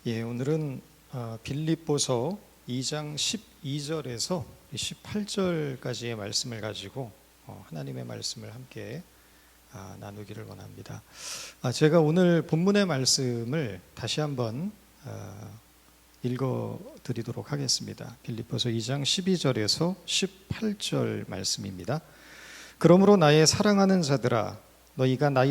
오늘은 빌립보서 2장 12절에서 18절까지의 말씀을 가지고 하나님의 말씀을 함께 나누기를 원합니다. 제가 오늘 본문의 말씀을 다시 한번 읽어드리도록 하겠습니다. 빌립보서 2장 12절에서 18절 말씀입니다. 그러므로 나의 사랑하는 자들아, 너희가 나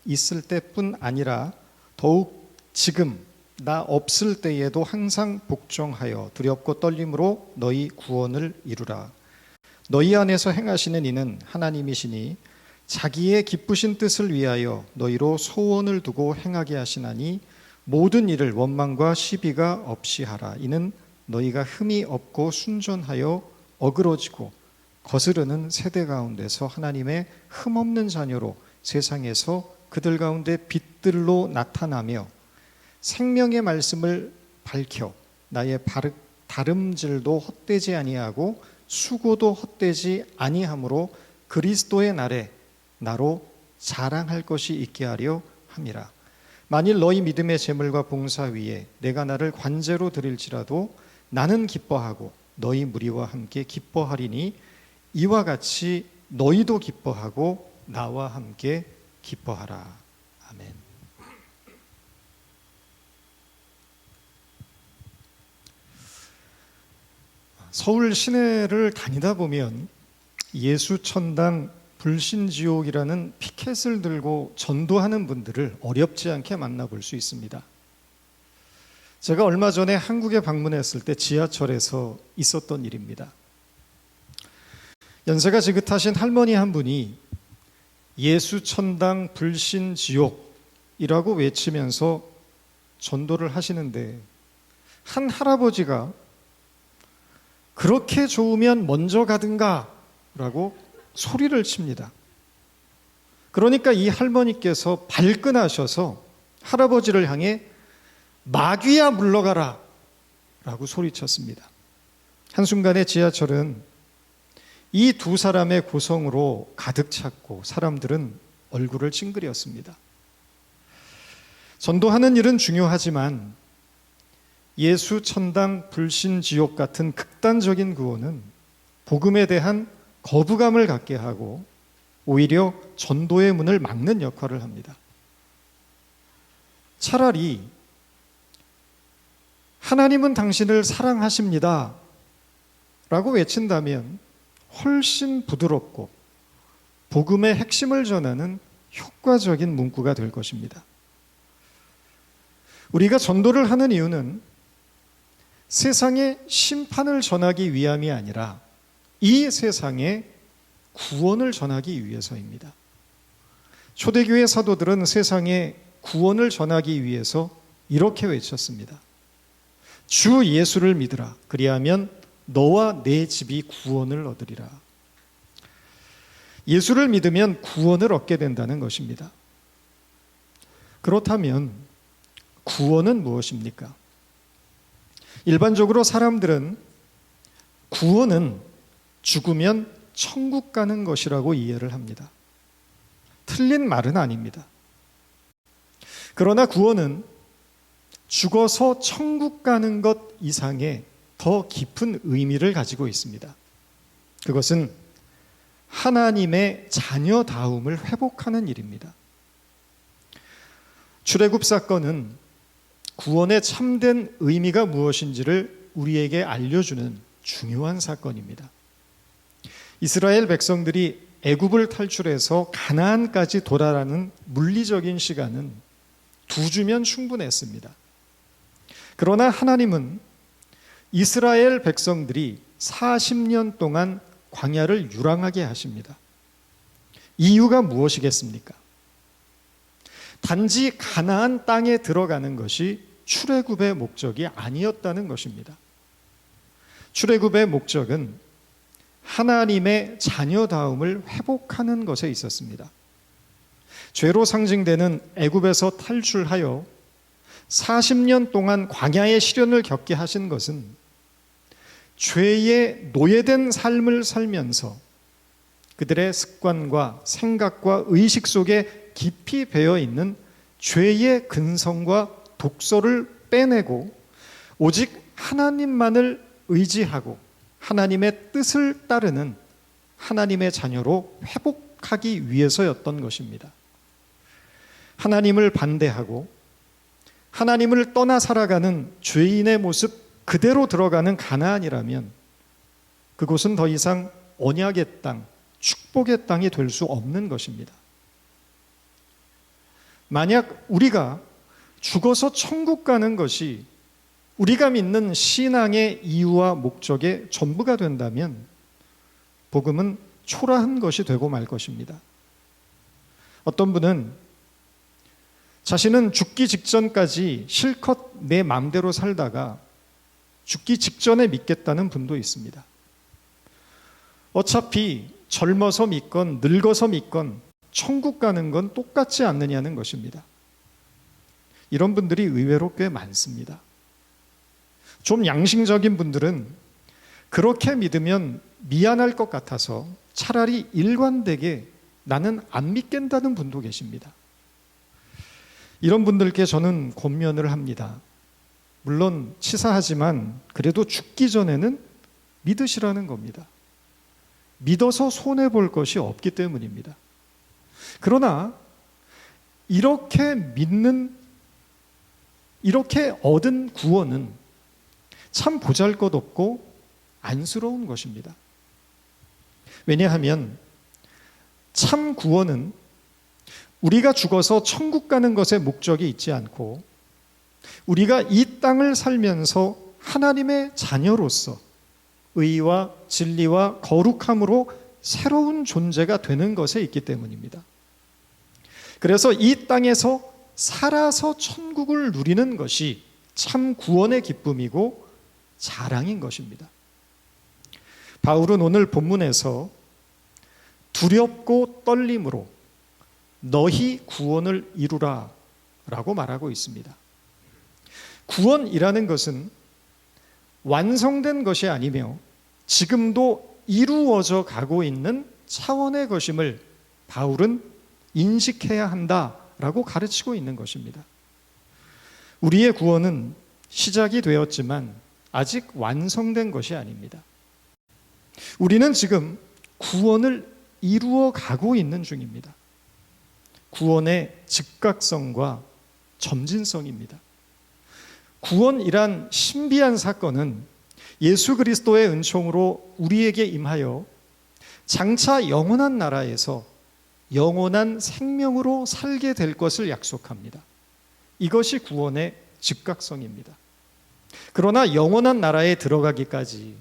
있을 때뿐 아니라 더욱 지금 나 없을 때에도 항상 복종하여 두렵고 떨림으로 너희 구원을 이루라. 너희 안에서 행하시는 이는 하나님이시니 자기의 기쁘신 뜻을 위하여 너희로 소원을 두고 행하게 하시나니 모든 일을 원망과 시비가 없이 하라. 이는 너희가 흠이 없고 순전하여 어그러지고 거스르는 세대 가운데서 하나님의 흠없는 자녀로 세상에서 그들 가운데 빛들로 나타나며 생명의 말씀을 밝혀 나의 다름질도 헛되지 아니하고 수고도 헛되지 아니하므로 그리스도의 날에 나로 자랑할 것이 있게 하려 함이라. 만일 너희 믿음의 제물과 봉사 위에 내가 나를 관제로 드릴지라도 나는 기뻐하고 너희 무리와 함께 기뻐하리니 이와 같이 너희도 기뻐하고 나와 함께 기뻐하라. 아멘. 서울 시내를 다니다 보면 예수천당 불신지옥이라는 피켓을 들고 전도하는 분들을 어렵지 않게 만나볼 수 있습니다. 제가 얼마 전에 한국에 방문했을 때 지하철에서 있었던 일입니다. 연세가 지긋하신 할머니 한 분이 예수천당 불신지옥이라고 외치면서 전도를 하시는데, 한 할아버지가 그렇게 좋으면 먼저 가든가 라고 소리를 칩니다. 그러니까 이 할머니께서 발끈하셔서 할아버지를 향해 마귀야 물러가라 라고 소리쳤습니다. 한순간에 지하철은 이 두 사람의 고성으로 가득 찼고 사람들은 얼굴을 찡그렸습니다. 전도하는 일은 중요하지만 예수 천당 불신 지옥 같은 극단적인 구호는 복음에 대한 거부감을 갖게 하고 오히려 전도의 문을 막는 역할을 합니다. 차라리 하나님은 당신을 사랑하십니다 라고 외친다면 훨씬 부드럽고 복음의 핵심을 전하는 효과적인 문구가 될 것입니다. 우리가 전도를 하는 이유는 세상에 심판을 전하기 위함이 아니라 이 세상에 구원을 전하기 위해서입니다. 초대교회 사도들은 세상에 구원을 전하기 위해서 이렇게 외쳤습니다. 주 예수를 믿으라. 그리하면 너와 내 집이 구원을 얻으리라. 예수를 믿으면 구원을 얻게 된다는 것입니다. 그렇다면 구원은 무엇입니까? 일반적으로 사람들은 구원은 죽으면 천국 가는 것이라고 이해를 합니다. 틀린 말은 아닙니다. 그러나 구원은 죽어서 천국 가는 것 이상의 더 깊은 의미를 가지고 있습니다. 그것은 하나님의 자녀다움을 회복하는 일입니다. 출애굽 사건은 구원의 참된 의미가 무엇인지를 우리에게 알려주는 중요한 사건입니다. 이스라엘 백성들이 애굽을 탈출해서 가나안까지 돌아가는 물리적인 시간은 2주면 충분했습니다. 그러나 하나님은 이스라엘 백성들이 40년 동안 광야를 유랑하게 하십니다. 이유가 무엇이겠습니까? 단지 가나안 땅에 들어가는 것이 출애굽의 목적이 아니었다는 것입니다. 출애굽의 목적은 하나님의 자녀다움을 회복하는 것에 있었습니다. 죄로 상징되는 애굽에서 탈출하여 40년 동안 광야의 시련을 겪게 하신 것은 죄에 노예된 삶을 살면서 그들의 습관과 생각과 의식 속에 깊이 배어 있는 죄의 근성과 독소를 빼내고 오직 하나님만을 의지하고 하나님의 뜻을 따르는 하나님의 자녀로 회복하기 위해서였던 것입니다. 하나님을 반대하고 하나님을 떠나 살아가는 죄인의 모습 그대로 들어가는 가나안이라면 그곳은 더 이상 언약의 땅, 축복의 땅이 될 수 없는 것입니다. 만약 우리가 죽어서 천국 가는 것이 우리가 믿는 신앙의 이유와 목적의 전부가 된다면 복음은 초라한 것이 되고 말 것입니다. 어떤 분은 자신은 죽기 직전까지 실컷 내 마음대로 살다가 죽기 직전에 믿겠다는 분도 있습니다. 어차피 젊어서 믿건 늙어서 믿건 천국 가는 건 똑같지 않느냐는 것입니다. 이런 분들이 의외로 꽤 많습니다. 좀 양심적인 분들은 그렇게 믿으면 미안할 것 같아서 차라리 일관되게 나는 안 믿겠다는 분도 계십니다. 이런 분들께 저는 권면을 합니다. 물론 치사하지만 그래도 죽기 전에는 믿으시라는 겁니다. 믿어서 손해볼 것이 없기 때문입니다. 그러나 이렇게 얻은 구원은 참 보잘것없고 안쓰러운 것입니다. 왜냐하면 참 구원은 우리가 죽어서 천국 가는 것에 목적이 있지 않고 우리가 이 땅을 살면서 하나님의 자녀로서 의와 진리와 거룩함으로 새로운 존재가 되는 것에 있기 때문입니다. 그래서 이 땅에서 살아서 천국을 누리는 것이 참 구원의 기쁨이고 자랑인 것입니다. 바울은 오늘 본문에서 두렵고 떨림으로 너희 구원을 이루라 라고 말하고 있습니다. 구원이라는 것은 완성된 것이 아니며 지금도 이루어져 가고 있는 차원의 것임을 바울은 인식해야 한다라고 가르치고 있는 것입니다. 우리의 구원은 시작이 되었지만 아직 완성된 것이 아닙니다. 우리는 지금 구원을 이루어 가고 있는 중입니다. 구원의 즉각성과 점진성입니다. 구원이란 신비한 사건은 예수 그리스도의 은총으로 우리에게 임하여 장차 영원한 나라에서 영원한 생명으로 살게 될 것을 약속합니다. 이것이 구원의 즉각성입니다. 그러나 영원한 나라에 들어가기까지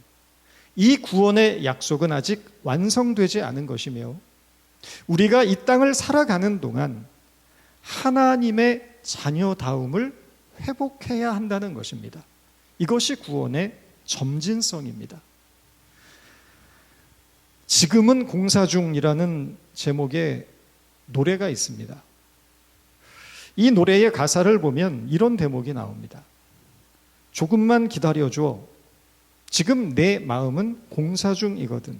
이 구원의 약속은 아직 완성되지 않은 것이며 우리가 이 땅을 살아가는 동안 하나님의 자녀다움을 회복해야 한다는 것입니다. 이것이 구원의 점진성입니다. 지금은 공사 중이라는 제목의 노래가 있습니다. 이 노래의 가사를 보면 이런 대목이 나옵니다. 조금만 기다려줘. 지금 내 마음은 공사 중이거든.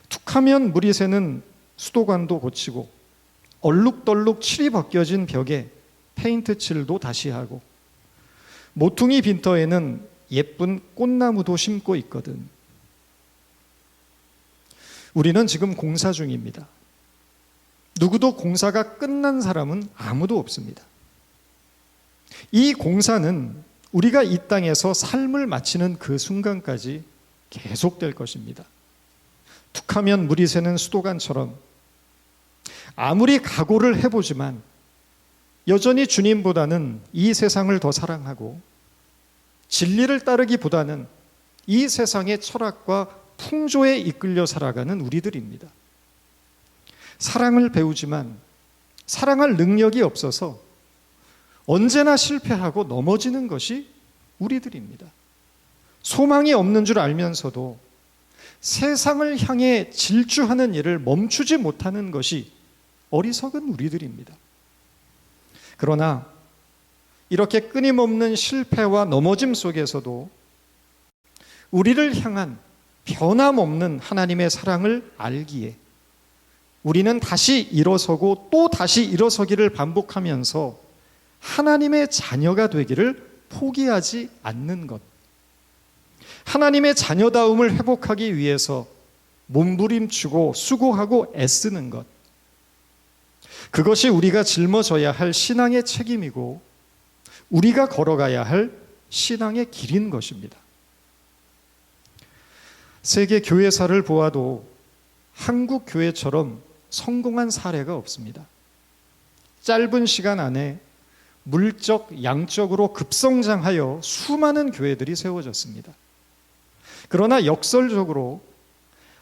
툭하면 물이 새는 수도관도 고치고 얼룩덜룩 칠이 벗겨진 벽에 페인트 칠도 다시 하고 모퉁이 빈터에는 예쁜 꽃나무도 심고 있거든. 우리는 지금 공사 중입니다. 누구도 공사가 끝난 사람은 아무도 없습니다. 이 공사는 우리가 이 땅에서 삶을 마치는 그 순간까지 계속될 것입니다. 툭하면 물이 새는 수도관처럼 아무리 각오를 해보지만 여전히 주님보다는 이 세상을 더 사랑하고 진리를 따르기보다는 이 세상의 철학과 풍조에 이끌려 살아가는 우리들입니다. 사랑을 배우지만 사랑할 능력이 없어서 언제나 실패하고 넘어지는 것이 우리들입니다. 소망이 없는 줄 알면서도 세상을 향해 질주하는 일을 멈추지 못하는 것이 어리석은 우리들입니다. 그러나 이렇게 끊임없는 실패와 넘어짐 속에서도 우리를 향한 변함없는 하나님의 사랑을 알기에 우리는 다시 일어서고 또 다시 일어서기를 반복하면서 하나님의 자녀가 되기를 포기하지 않는 것. 하나님의 자녀다움을 회복하기 위해서 몸부림치고 수고하고 애쓰는 것. 그것이 우리가 짊어져야 할 신앙의 책임이고 우리가 걸어가야 할 신앙의 길인 것입니다. 세계 교회사를 보아도 한국 교회처럼 성공한 사례가 없습니다. 짧은 시간 안에 물적, 양적으로 급성장하여 수많은 교회들이 세워졌습니다. 그러나 역설적으로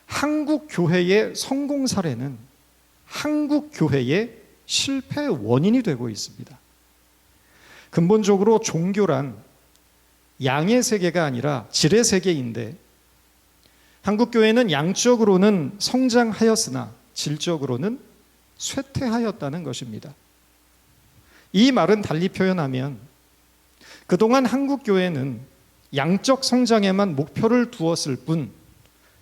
한국 교회의 성공 사례는 한국 교회의 실패 원인이 되고 있습니다. 근본적으로 종교란 양의 세계가 아니라 질의 세계인데 한국 교회는 양적으로는 성장하였으나 질적으로는 쇠퇴하였다는 것입니다. 이 말은 달리 표현하면 그동안 한국 교회는 양적 성장에만 목표를 두었을 뿐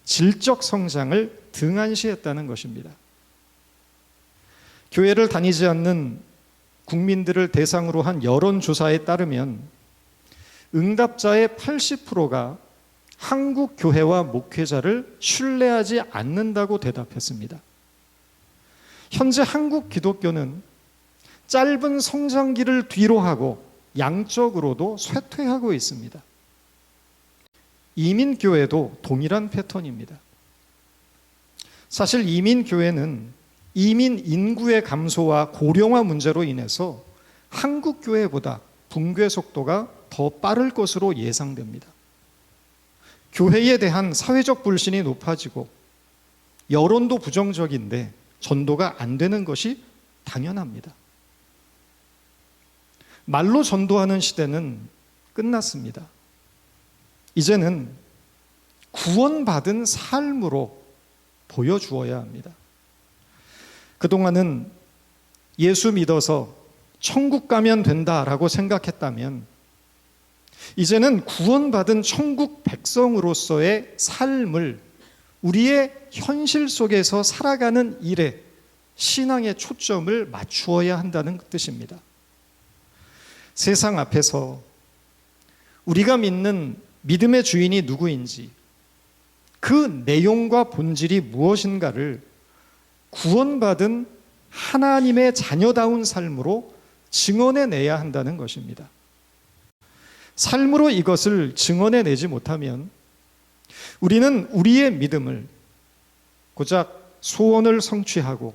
질적 성장을 등한시했다는 것입니다. 교회를 다니지 않는 국민들을 대상으로 한 여론조사에 따르면 응답자의 80%가 한국 교회와 목회자를 신뢰하지 않는다고 대답했습니다. 현재 한국 기독교는 짧은 성장기를 뒤로하고 양적으로도 쇠퇴하고 있습니다. 이민교회도 동일한 패턴입니다. 사실 이민교회는 이민 인구의 감소와 고령화 문제로 인해서 한국 교회보다 붕괴 속도가 더 빠를 것으로 예상됩니다. 교회에 대한 사회적 불신이 높아지고 여론도 부정적인데 전도가 안 되는 것이 당연합니다. 말로 전도하는 시대는 끝났습니다. 이제는 구원받은 삶으로 보여주어야 합니다. 그동안은 예수 믿어서 천국 가면 된다라고 생각했다면 이제는 구원받은 천국 백성으로서의 삶을 우리의 현실 속에서 살아가는 일에 신앙의 초점을 맞추어야 한다는 뜻입니다. 세상 앞에서 우리가 믿는 믿음의 주인이 누구인지 그 내용과 본질이 무엇인가를 구원받은 하나님의 자녀다운 삶으로 증언해내야 한다는 것입니다. 삶으로 이것을 증언해내지 못하면 우리는 우리의 믿음을 고작 소원을 성취하고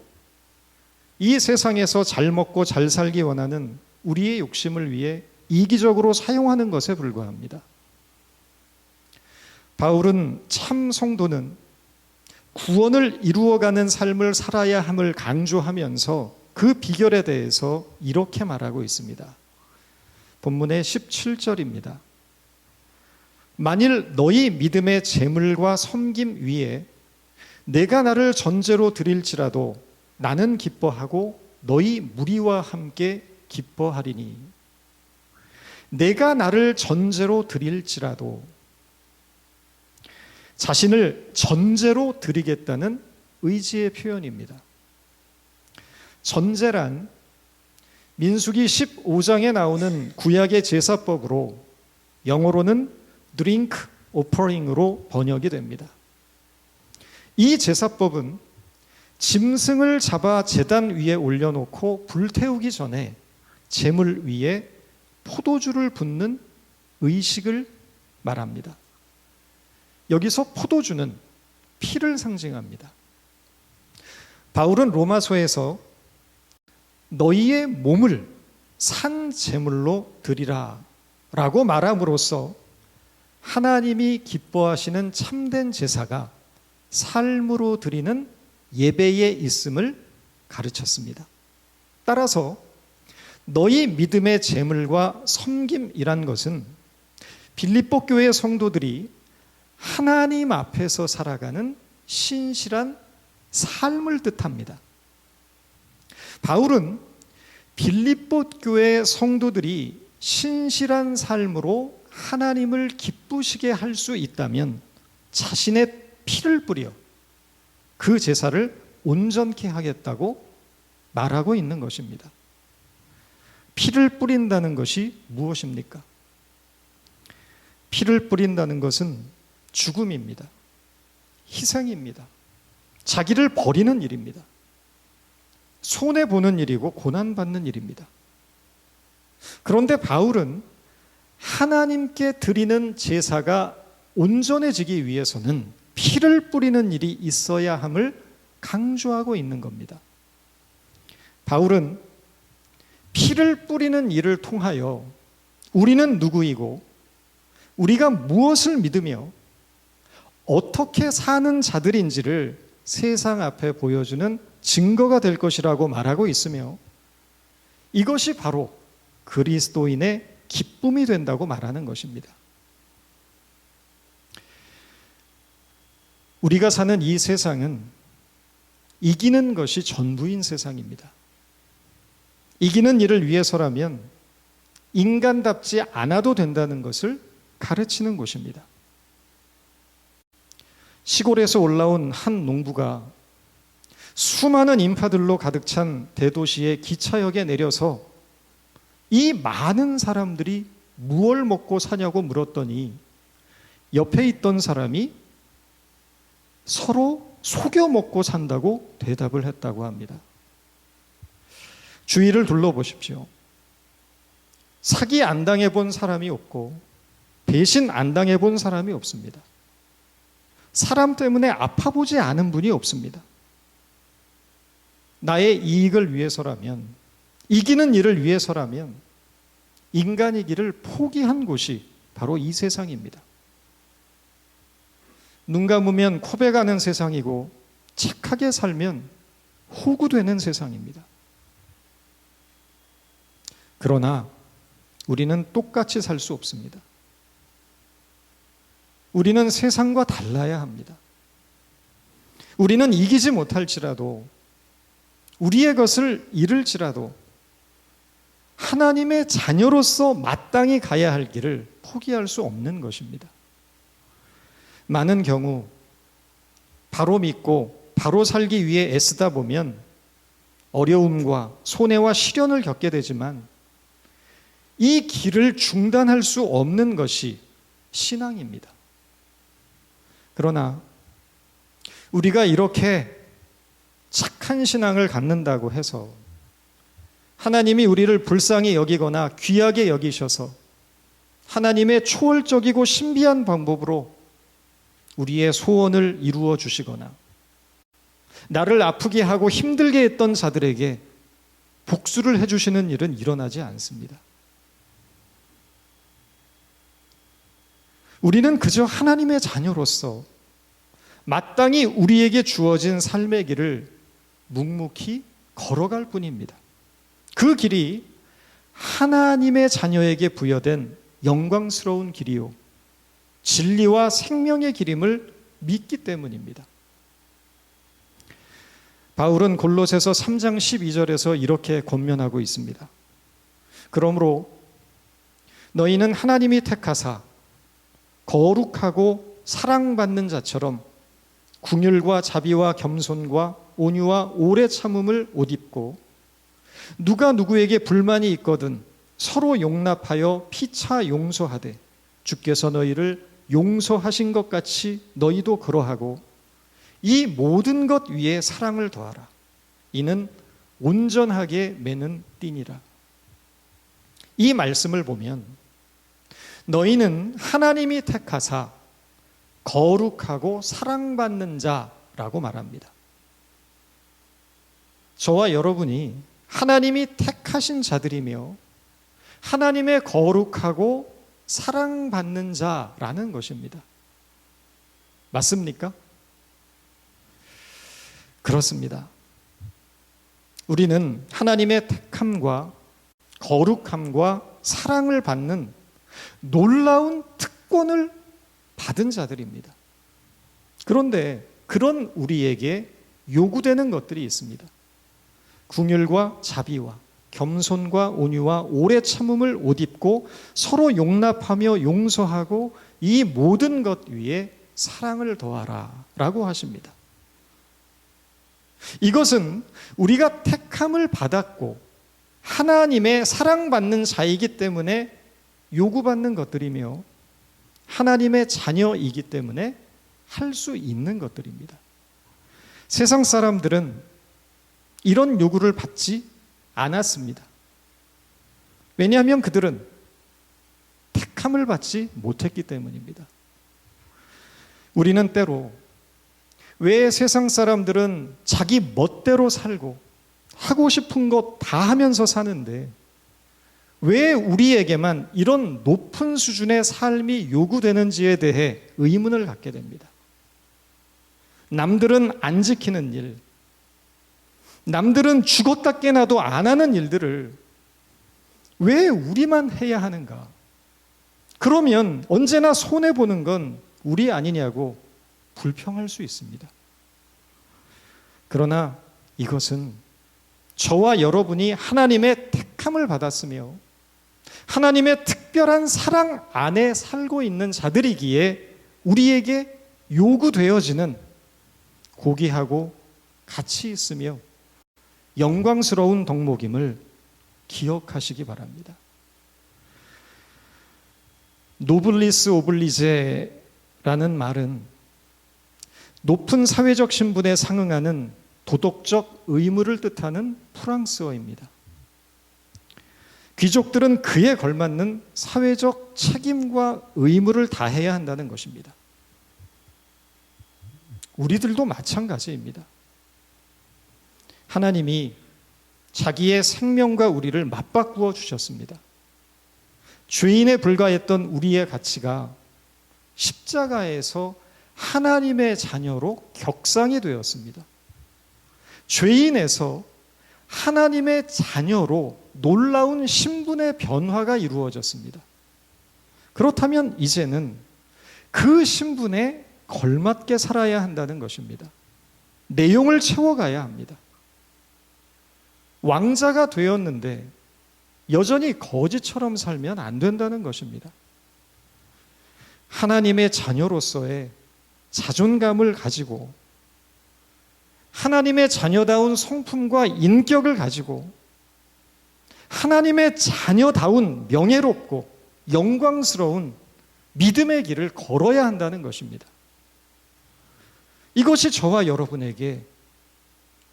이 세상에서 잘 먹고 잘 살기 원하는 우리의 욕심을 위해 이기적으로 사용하는 것에 불과합니다. 바울은 참 성도는 구원을 이루어가는 삶을 살아야 함을 강조하면서 그 비결에 대해서 이렇게 말하고 있습니다. 본문의 17절입니다. 만일 너희 믿음의 재물과 섬김 위에 내가 나를 전제로 드릴지라도 나는 기뻐하고 너희 무리와 함께 기뻐하리니. 내가 나를 전제로 드릴지라도 자신을 전제로 드리겠다는 의지의 표현입니다. 전제란 민수기 15장에 나오는 구약의 제사법으로 영어로는 drink offering으로 번역이 됩니다. 이 제사법은 짐승을 잡아 제단 위에 올려놓고 불태우기 전에 제물 위에 포도주를 붓는 의식을 말합니다. 여기서 포도주는 피를 상징합니다. 바울은 로마서에서 너희의 몸을 산 제물로 드리라 라고 말함으로써 하나님이 기뻐하시는 참된 제사가 삶으로 드리는 예배에 있음을 가르쳤습니다. 따라서 너희 믿음의 제물과 섬김이란 것은 빌립보 교회 성도들이 하나님 앞에서 살아가는 신실한 삶을 뜻합니다. 바울은 빌립보 교회 성도들이 신실한 삶으로 하나님을 기쁘시게 할 수 있다면 자신의 피를 뿌려 그 제사를 온전케 하겠다고 말하고 있는 것입니다. 피를 뿌린다는 것이 무엇입니까? 피를 뿌린다는 것은 죽음입니다. 희생입니다. 자기를 버리는 일입니다. 손해보는 일이고 고난받는 일입니다. 그런데 바울은 하나님께 드리는 제사가 온전해지기 위해서는 피를 뿌리는 일이 있어야 함을 강조하고 있는 겁니다. 바울은 피를 뿌리는 일을 통하여 우리는 누구이고 우리가 무엇을 믿으며 어떻게 사는 자들인지를 세상 앞에 보여주는 증거가 될 것이라고 말하고 있으며, 이것이 바로 그리스도인의 기쁨이 된다고 말하는 것입니다. 우리가 사는 이 세상은 이기는 것이 전부인 세상입니다. 이기는 일을 위해서라면 인간답지 않아도 된다는 것을 가르치는 곳입니다. 시골에서 올라온 한 농부가 수많은 인파들로 가득 찬 대도시의 기차역에 내려서 이 많은 사람들이 무얼 먹고 사냐고 물었더니 옆에 있던 사람이 서로 속여 먹고 산다고 대답을 했다고 합니다. 주위를 둘러보십시오. 사기 안 당해본 사람이 없고 배신 안 당해본 사람이 없습니다. 사람 때문에 아파보지 않은 분이 없습니다. 나의 이익을 위해서라면, 이기는 일을 위해서라면 인간이기를 포기한 곳이 바로 이 세상입니다. 눈 감으면 코백하는 세상이고 착하게 살면 호구되는 세상입니다. 그러나 우리는 똑같이 살 수 없습니다. 우리는 세상과 달라야 합니다. 우리는 이기지 못할지라도, 우리의 것을 잃을지라도 하나님의 자녀로서 마땅히 가야 할 길을 포기할 수 없는 것입니다. 많은 경우 바로 믿고 바로 살기 위해 애쓰다 보면 어려움과 손해와 시련을 겪게 되지만 이 길을 중단할 수 없는 것이 신앙입니다. 그러나 우리가 이렇게 착한 신앙을 갖는다고 해서 하나님이 우리를 불쌍히 여기거나 귀하게 여기셔서 하나님의 초월적이고 신비한 방법으로 우리의 소원을 이루어 주시거나 나를 아프게 하고 힘들게 했던 자들에게 복수를 해주시는 일은 일어나지 않습니다. 우리는 그저 하나님의 자녀로서 마땅히 우리에게 주어진 삶의 길을 묵묵히 걸어갈 뿐입니다. 그 길이 하나님의 자녀에게 부여된 영광스러운 길이요 진리와 생명의 길임을 믿기 때문입니다. 바울은 골로새서 3장 12절에서 이렇게 권면하고 있습니다. 그러므로 너희는 하나님이 택하사 거룩하고 사랑받는 자처럼 궁휼과 자비와 겸손과 온유와 오래 참음을 옷 입고 누가 누구에게 불만이 있거든 서로 용납하여 피차 용서하되 주께서 너희를 용서하신 것 같이 너희도 그러하고 이 모든 것 위에 사랑을 더하라. 이는 온전하게 매는 띠니라. 이 말씀을 보면 너희는 하나님이 택하사 거룩하고 사랑받는 자라고 말합니다. 저와 여러분이 하나님이 택하신 자들이며 하나님의 거룩하고 사랑받는 자라는 것입니다. 맞습니까? 그렇습니다. 우리는 하나님의 택함과 거룩함과 사랑을 받는 놀라운 특권을 받은 자들입니다. 그런데 그런 우리에게 요구되는 것들이 있습니다. 궁휼과 자비와 겸손과 온유와 오래 참음을 옷 입고 서로 용납하며 용서하고 이 모든 것 위에 사랑을 더하라 라고 하십니다. 이것은 우리가 택함을 받았고 하나님의 사랑받는 자이기 때문에 요구받는 것들이며 하나님의 자녀이기 때문에 할 수 있는 것들입니다. 세상 사람들은 이런 요구를 받지 않았습니다. 왜냐하면 그들은 택함을 받지 못했기 때문입니다. 우리는 때로 왜 세상 사람들은 자기 멋대로 살고 하고 싶은 것 다 하면서 사는데 왜 우리에게만 이런 높은 수준의 삶이 요구되는지에 대해 의문을 갖게 됩니다. 남들은 안 지키는 일, 남들은 죽었다 깨나도 안 하는 일들을 왜 우리만 해야 하는가? 그러면 언제나 손해보는 건 우리 아니냐고 불평할 수 있습니다. 그러나 이것은 저와 여러분이 하나님의 택함을 받았으며 하나님의 특별한 사랑 안에 살고 있는 자들이기에 우리에게 요구되어지는 고귀하고 가치 있으며 영광스러운 덕목임을 기억하시기 바랍니다. 노블리스 오블리제라는 말은 높은 사회적 신분에 상응하는 도덕적 의무를 뜻하는 프랑스어입니다. 귀족들은 그에 걸맞는 사회적 책임과 의무를 다해야 한다는 것입니다. 우리들도 마찬가지입니다. 하나님이 자기의 생명과 우리를 맞바꾸어 주셨습니다. 죄인에 불과했던 우리의 가치가 십자가에서 하나님의 자녀로 격상이 되었습니다. 죄인에서 하나님의 자녀로 놀라운 신분의 변화가 이루어졌습니다. 그렇다면 이제는 그 신분에 걸맞게 살아야 한다는 것입니다. 내용을 채워가야 합니다. 왕자가 되었는데 여전히 거지처럼 살면 안 된다는 것입니다. 하나님의 자녀로서의 자존감을 가지고 하나님의 자녀다운 성품과 인격을 가지고 하나님의 자녀다운 명예롭고 영광스러운 믿음의 길을 걸어야 한다는 것입니다. 이것이 저와 여러분에게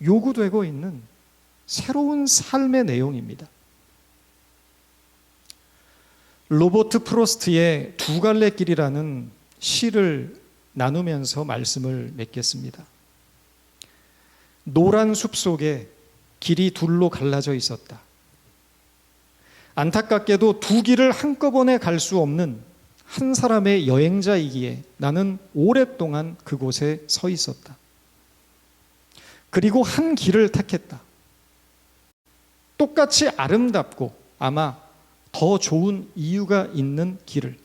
요구되고 있는 새로운 삶의 내용입니다. 로버트 프로스트의 두 갈래 길이라는 시를 나누면서 말씀을 맺겠습니다. 노란 숲 속에 길이 둘로 갈라져 있었다. 안타깝게도 두 길을 한꺼번에 갈 수 없는 한 사람의 여행자이기에 나는 오랫동안 그곳에 서 있었다. 그리고 한 길을 택했다. 똑같이 아름답고 아마 더 좋은 이유가 있는 길을.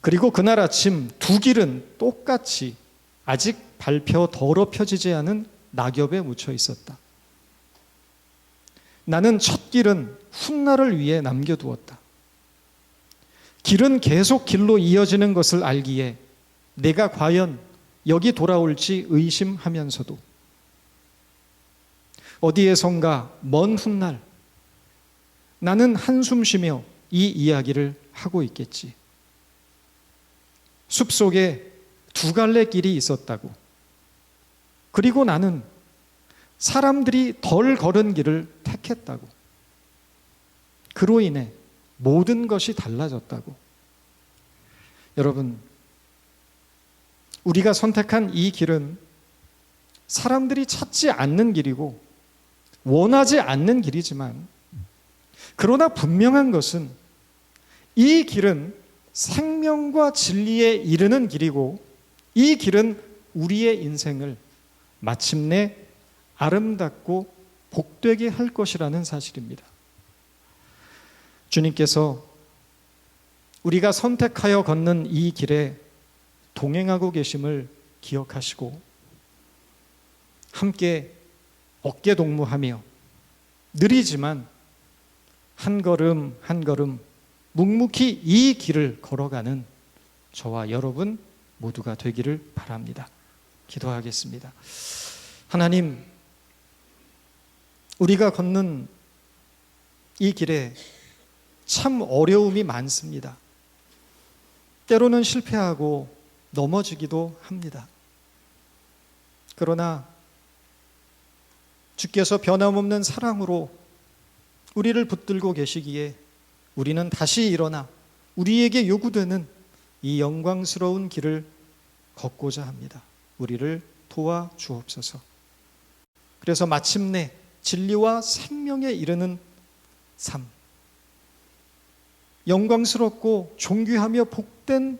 그리고 그날 아침 두 길은 똑같이 아직 밟혀 더럽혀지지 않은 낙엽에 묻혀 있었다. 나는 첫 길은 훗날을 위해 남겨두었다. 길은 계속 길로 이어지는 것을 알기에 내가 과연 여기 돌아올지 의심하면서도 어디에선가 먼 훗날 나는 한숨 쉬며 이 이야기를 하고 있겠지. 숲속에 두 갈래 길이 있었다고. 그리고 나는 사람들이 덜 걸은 길을 택했다고. 그로 인해 모든 것이 달라졌다고. 여러분, 우리가 선택한 이 길은 사람들이 찾지 않는 길이고 원하지 않는 길이지만, 그러나 분명한 것은 이 길은 생명과 진리에 이르는 길이고 이 길은 우리의 인생을 마침내 아름답고 복되게 할 것이라는 사실입니다. 주님께서 우리가 선택하여 걷는 이 길에 동행하고 계심을 기억하시고 함께 어깨동무하며 느리지만 한 걸음 한 걸음 묵묵히 이 길을 걸어가는 저와 여러분 모두가 되기를 바랍니다. 기도하겠습니다. 하나님, 우리가 걷는 이 길에 참 어려움이 많습니다. 때로는 실패하고 넘어지기도 합니다. 그러나 주께서 변함없는 사랑으로 우리를 붙들고 계시기에 우리는 다시 일어나 우리에게 요구되는 이 영광스러운 길을 걷고자 합니다. 우리를 도와주옵소서. 그래서 마침내 진리와 생명에 이르는 삶, 영광스럽고 존귀하며 복된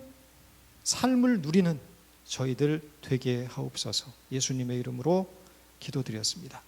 삶을 누리는 저희들 되게 하옵소서. 예수님의 이름으로 기도드렸습니다.